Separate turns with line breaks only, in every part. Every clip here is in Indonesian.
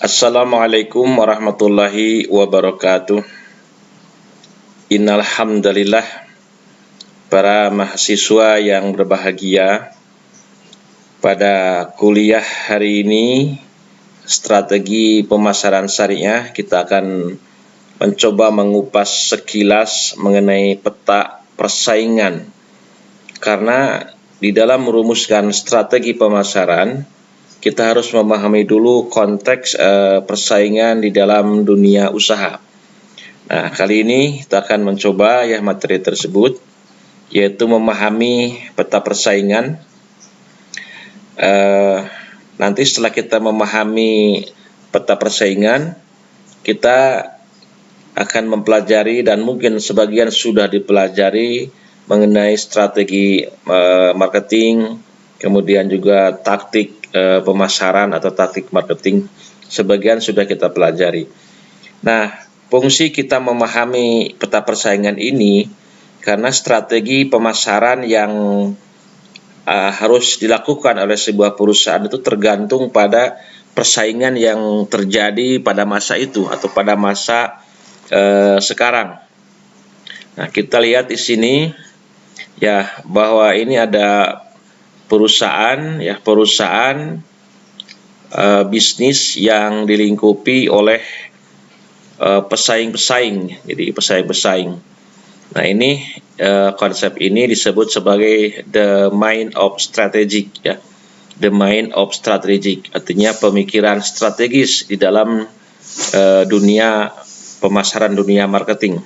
Assalamualaikum warahmatullahi wabarakatuh. Innal hamdalillah, para mahasiswa yang berbahagia, pada kuliah hari ini strategi pemasaran syariah kita akan mencoba mengupas sekilas mengenai peta persaingan. Karena di dalam merumuskan strategi pemasaran kita harus memahami dulu konteks persaingan di dalam dunia usaha. Nah, kali ini kita akan mencoba materi tersebut, yaitu memahami peta persaingan. Nanti setelah kita memahami peta persaingan, kita akan mempelajari dan mungkin sebagian sudah dipelajari mengenai strategi marketing, kemudian juga taktik pemasaran atau taktik marketing, sebagian sudah kita pelajari. Nah, fungsi kita memahami peta persaingan ini karena strategi pemasaran yang harus dilakukan oleh sebuah perusahaan itu tergantung pada persaingan yang terjadi pada masa itu atau pada masa sekarang. Nah, kita lihat di sini bahwa ini ada perusahaan bisnis yang dilingkupi oleh pesaing-pesaing. Jadi pesaing-pesaing. Nah, ini konsep ini disebut sebagai the mind of strategic, the mind of strategic, artinya pemikiran strategis di dalam dunia pemasaran, dunia marketing.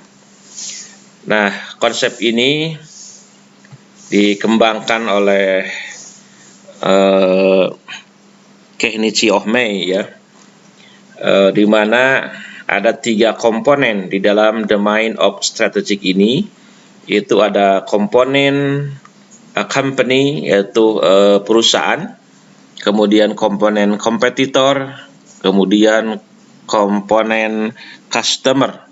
Nah, konsep ini dikembangkan oleh Kenichi Ohmei, di mana ada 3 komponen di dalam the mind of strategic ini, yaitu ada komponen company, yaitu perusahaan, kemudian komponen kompetitor, kemudian komponen customer.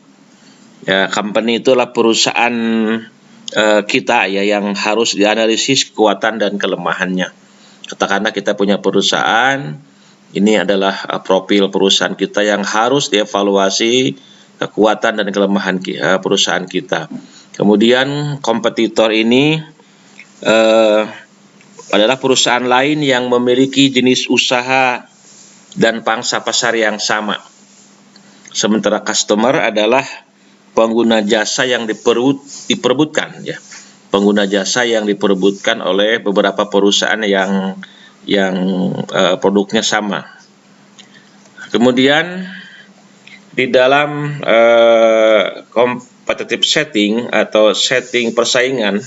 Company itulah perusahaan kita yang harus dianalisis kekuatan dan kelemahannya. Katakanlah kita punya perusahaan, ini adalah profil perusahaan kita yang harus dievaluasi kekuatan dan kelemahan perusahaan kita. Kemudian kompetitor ini adalah perusahaan lain yang memiliki jenis usaha dan pangsa pasar yang sama. Sementara customer adalah pengguna jasa yang diperebutkan, pengguna jasa yang diperebutkan oleh beberapa perusahaan yang produknya sama. Kemudian di dalam competitive setting atau setting persaingan,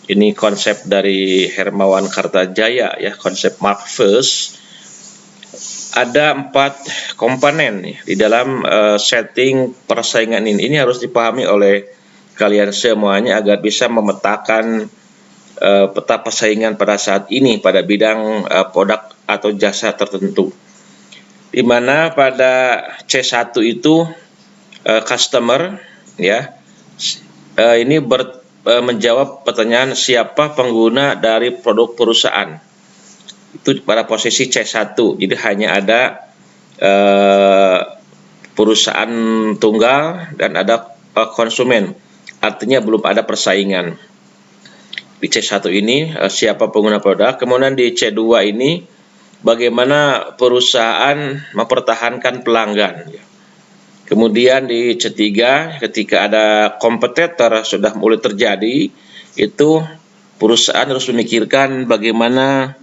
ini konsep dari Hermawan Kartajaya, konsep Mark First. Ada 4 komponen di dalam setting persaingan ini. Ini harus dipahami oleh kalian semuanya agar bisa memetakan peta persaingan pada saat ini pada bidang produk atau jasa tertentu. Di mana pada C1 itu customer, ini menjawab pertanyaan siapa pengguna dari produk perusahaan. Itu pada posisi C1, jadi hanya ada perusahaan tunggal dan ada konsumen, artinya belum ada persaingan. Di C1 ini siapa pengguna produk. Kemudian di C2 ini bagaimana perusahaan mempertahankan pelanggan. Kemudian di C3 ketika ada kompetitor sudah mulai terjadi, itu perusahaan harus memikirkan bagaimana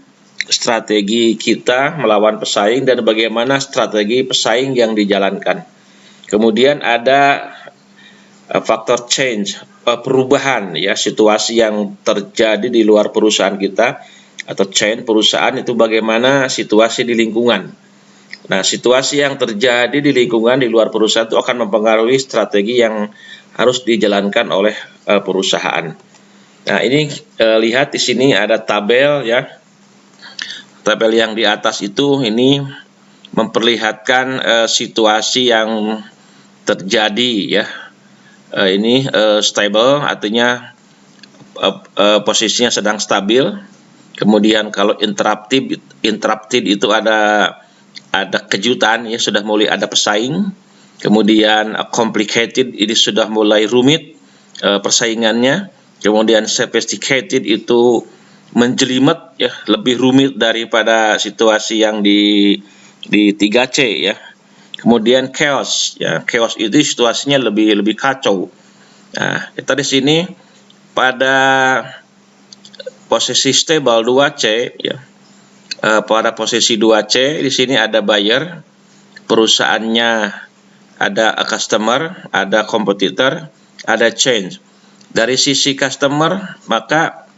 strategi kita melawan pesaing dan bagaimana strategi pesaing yang dijalankan. Kemudian ada faktor change, perubahan, situasi yang terjadi di luar perusahaan kita atau change perusahaan, itu bagaimana situasi di lingkungan. Nah, situasi yang terjadi di lingkungan di luar perusahaan itu akan mempengaruhi strategi yang harus dijalankan oleh perusahaan. Nah, ini lihat di sini ada tabel, Tabel yang di atas itu ini memperlihatkan situasi yang terjadi, ini stable, artinya posisinya sedang stabil. Kemudian kalau interrupted itu ada ada kejutan, ya sudah mulai ada pesaing. Kemudian complicated, ini sudah mulai rumit persaingannya. Kemudian sophisticated itu menjelimet, ya, lebih rumit daripada situasi yang di 3C, ya. Kemudian chaos, ya, chaos itu situasinya lebih kacau. Nah, kita di sini pada posisi stable 2C, ya. Pada posisi 2C di sini ada buyer, perusahaannya ada customer, ada kompetitor, ada change. Dari sisi customer, maka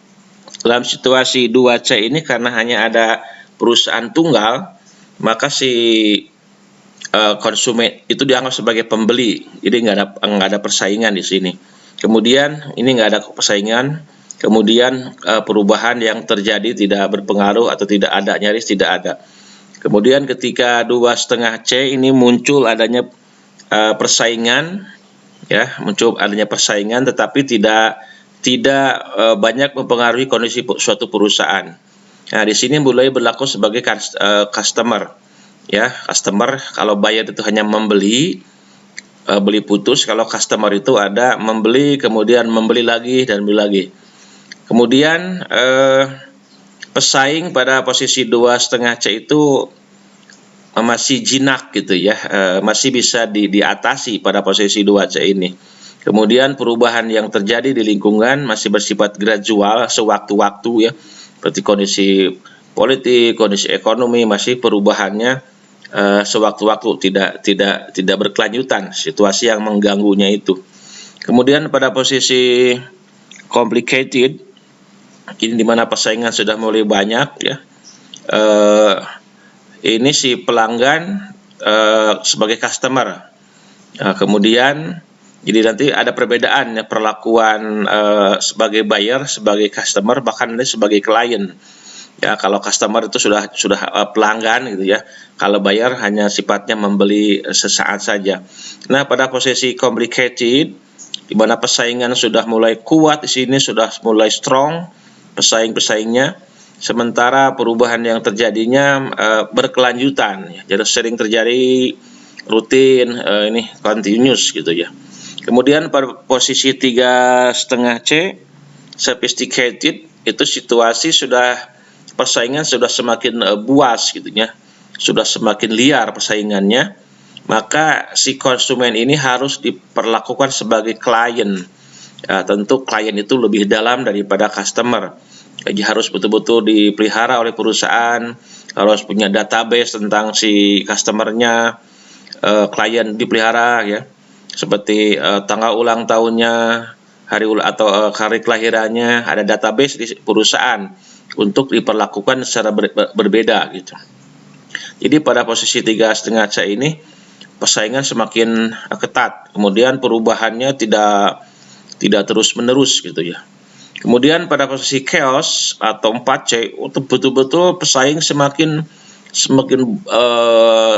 dalam situasi 2C ini karena hanya ada perusahaan tunggal, maka si konsumen itu dianggap sebagai pembeli, jadi nggak ada persaingan di sini. Kemudian ini nggak ada persaingan, kemudian perubahan yang terjadi tidak berpengaruh atau tidak ada, nyaris tidak ada. Kemudian ketika 2,5C ini muncul adanya persaingan, ya, muncul adanya persaingan, tetapi tidak banyak mempengaruhi kondisi suatu perusahaan. Nah, di sini mulai berlaku sebagai customer, ya. Customer, kalau buyer itu hanya membeli, beli putus. Kalau customer itu ada membeli, kemudian membeli lagi dan beli lagi. Kemudian pesaing pada posisi 2,5C itu masih jinak gitu, ya, masih bisa diatasi pada posisi 2C ini. Kemudian perubahan yang terjadi di lingkungan masih bersifat gradual, sewaktu-waktu, ya, seperti kondisi politik, kondisi ekonomi, masih perubahannya sewaktu-waktu, tidak berkelanjutan, situasi yang mengganggunya itu. Kemudian pada posisi complicated, ini dimana persaingan sudah mulai banyak, ya. Ini si pelanggan sebagai customer. Kemudian jadi nanti ada perbedaan, ya, perlakuan sebagai buyer, sebagai customer, bahkan ini sebagai klien. Ya, kalau customer itu sudah pelanggan gitu, ya. Kalau buyer hanya sifatnya membeli sesaat saja. Nah, pada posisi complicated, di mana persaingan sudah mulai kuat di sini, sudah mulai strong pesaingnya, sementara perubahan yang terjadinya berkelanjutan, ya. Jadi sering terjadi rutin, ini continuous gitu, ya. Kemudian pada posisi 3,5C sophisticated, itu situasi persaingan sudah semakin buas gitu, ya. Sudah semakin liar persaingannya, maka si konsumen ini harus diperlakukan sebagai klien. Tentu klien itu lebih dalam daripada customer. Jadi harus betul-betul dipelihara oleh perusahaan, harus punya database tentang si customernya, klien dipelihara, ya. Seperti tanggal ulang tahunnya, hari kelahirannya, ada database di perusahaan untuk diperlakukan secara berbeda gitu. Jadi pada posisi 3,5C ini persaingan semakin ketat, kemudian perubahannya tidak terus-menerus gitu, ya. Kemudian pada posisi chaos atau 4C, betul-betul pesaing semakin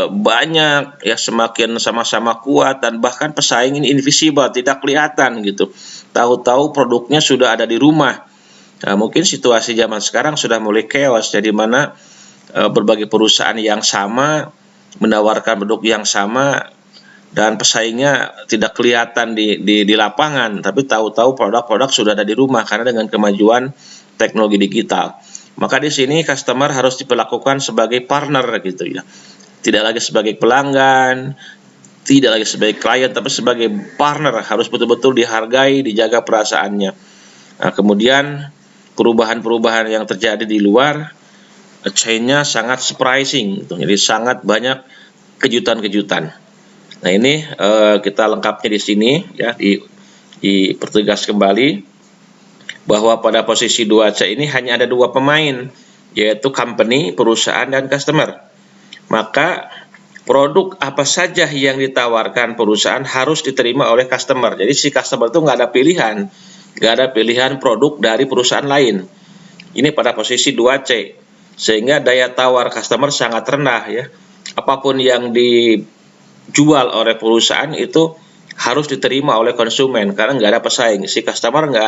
banyak, ya, semakin sama-sama kuat, dan bahkan pesaing ini invisible, tidak kelihatan gitu. Tahu-tahu produknya sudah ada di rumah. Nah, mungkin situasi zaman sekarang sudah mulai chaos, jadi mana berbagai perusahaan yang sama menawarkan produk yang sama dan pesaingnya tidak kelihatan di lapangan, tapi tahu-tahu produk-produk sudah ada di rumah karena dengan kemajuan teknologi digital. Maka di sini customer harus diperlakukan sebagai partner gitu, ya. Tidak lagi sebagai pelanggan, tidak lagi sebagai klien, tapi sebagai partner, harus betul-betul dihargai, dijaga perasaannya. Nah, kemudian perubahan-perubahan yang terjadi di luar chain-nya sangat surprising gitu. Jadi sangat banyak kejutan-kejutan. Nah, ini kita lengkapnya di sini, ya, dipertegas kembali bahwa pada posisi 2C ini hanya ada dua pemain, yaitu company, perusahaan, dan customer. Maka produk apa saja yang ditawarkan perusahaan harus diterima oleh customer. Jadi si customer itu nggak ada pilihan produk dari perusahaan lain. Ini pada posisi 2C, sehingga daya tawar customer sangat rendah, ya. Apapun yang dijual oleh perusahaan itu harus diterima oleh konsumen karena nggak ada pesaing. Si customer nggak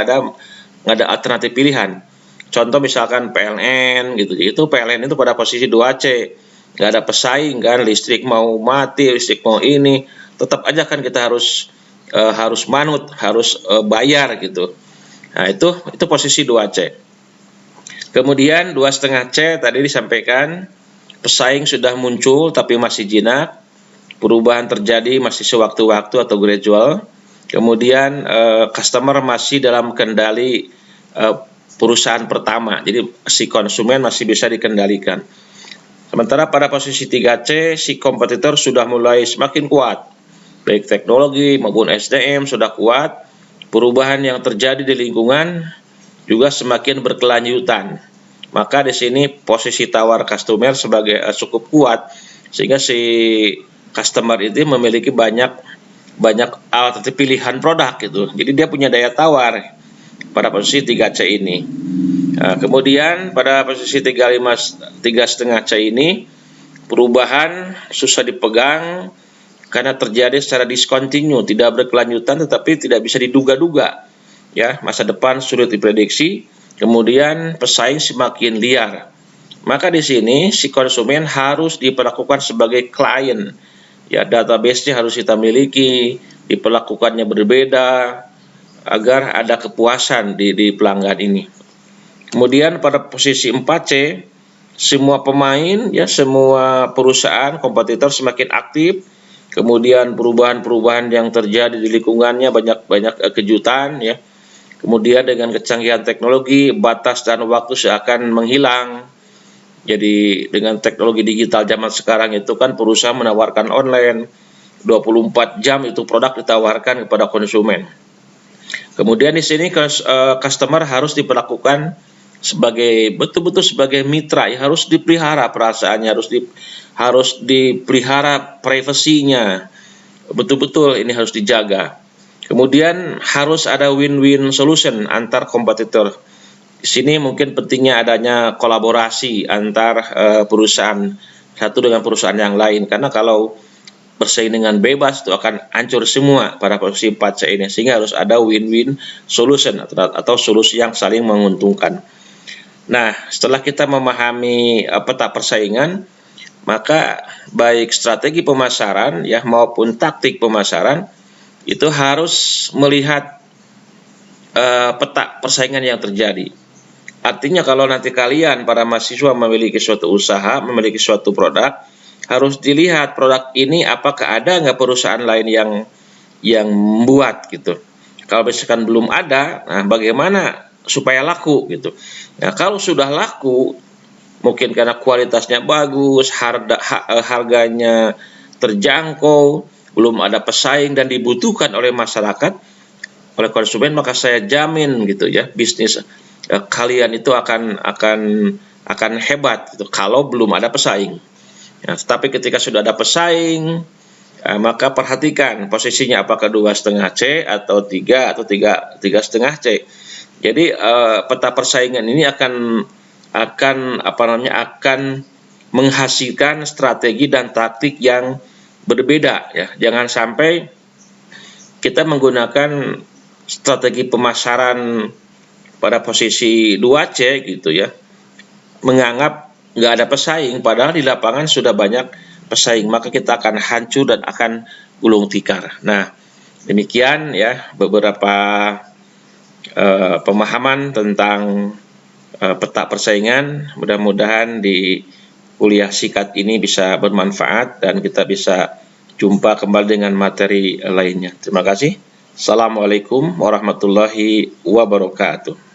ada alternatif pilihan. Contoh misalkan PLN gitu, itu PLN itu pada posisi 2C, nggak ada pesaing kan, listrik mau mati, listrik mau ini, tetap aja kan kita harus manut, harus bayar gitu. Nah, itu posisi 2C. Kemudian 2,5C tadi disampaikan, pesaing sudah muncul tapi masih jinak, perubahan terjadi masih sewaktu-waktu atau gradual. Kemudian customer masih dalam kendali perusahaan pertama, jadi si konsumen masih bisa dikendalikan. Sementara pada posisi 3C, si kompetitor sudah mulai semakin kuat, baik teknologi maupun SDM sudah kuat, perubahan yang terjadi di lingkungan juga semakin berkelanjutan. Maka di sini posisi tawar customer sebagai cukup kuat, sehingga si customer itu memiliki banyak alternatif pilihan produk gitu. Jadi dia punya daya tawar pada posisi 3C ini. Nah, kemudian pada posisi 3,5C ini, perubahan susah dipegang karena terjadi secara discontinue, tidak berkelanjutan tetapi tidak bisa diduga-duga. Ya, masa depan sulit diprediksi, kemudian pesaing semakin liar. Maka di sini si konsumen harus diperlakukan sebagai klien. Ya, database-nya harus kita miliki, diperlakukannya berbeda agar ada kepuasan di pelanggan ini. Kemudian pada posisi 4C, semua pemain, ya semua perusahaan kompetitor semakin aktif. Kemudian perubahan-perubahan yang terjadi di lingkungannya banyak kejutan, ya. Kemudian dengan kecanggihan teknologi, batas dan waktu seakan menghilang. Jadi dengan teknologi digital zaman sekarang itu kan perusahaan menawarkan online 24 jam itu produk ditawarkan kepada konsumen. Kemudian di sini customer harus diperlakukan sebagai betul-betul sebagai mitra, ya harus dipelihara perasaannya, harus dipelihara privasinya, betul-betul ini harus dijaga. Kemudian harus ada win-win solution antar kompetitor. Di sini mungkin pentingnya adanya kolaborasi antar perusahaan satu dengan perusahaan yang lain, karena kalau bersaing dengan bebas itu akan hancur semua pada posisi 4C ini, sehingga harus ada win-win solution atau solusi yang saling menguntungkan. Nah, setelah kita memahami peta persaingan, maka baik strategi pemasaran ya maupun taktik pemasaran itu harus melihat peta persaingan yang terjadi. Artinya kalau nanti kalian para mahasiswa memiliki suatu usaha, memiliki suatu produk, harus dilihat produk ini apakah ada nggak perusahaan lain yang membuat gitu. Kalau misalkan belum ada, nah bagaimana supaya laku gitu. Nah, kalau sudah laku, mungkin karena kualitasnya bagus, harganya terjangkau, belum ada pesaing dan dibutuhkan oleh masyarakat, oleh konsumen, maka saya jamin gitu ya, bisnis kalian itu akan hebat gitu kalau belum ada pesaing. Nah, tetapi ketika sudah ada pesaing, maka perhatikan posisinya apakah 2,5C atau 3 atau 3,5C. Jadi peta persaingan ini akan menghasilkan strategi dan taktik yang berbeda ya. Jangan sampai kita menggunakan strategi pemasaran pada posisi 2C gitu ya, menganggap nggak ada pesaing padahal di lapangan sudah banyak pesaing, maka kita akan hancur dan akan gulung tikar. Nah, demikian ya beberapa pemahaman tentang peta persaingan. Mudah-mudahan di kuliah sikat ini bisa bermanfaat dan kita bisa jumpa kembali dengan materi lainnya. Terima kasih. Assalamualaikum warahmatullahi wabarakatuh.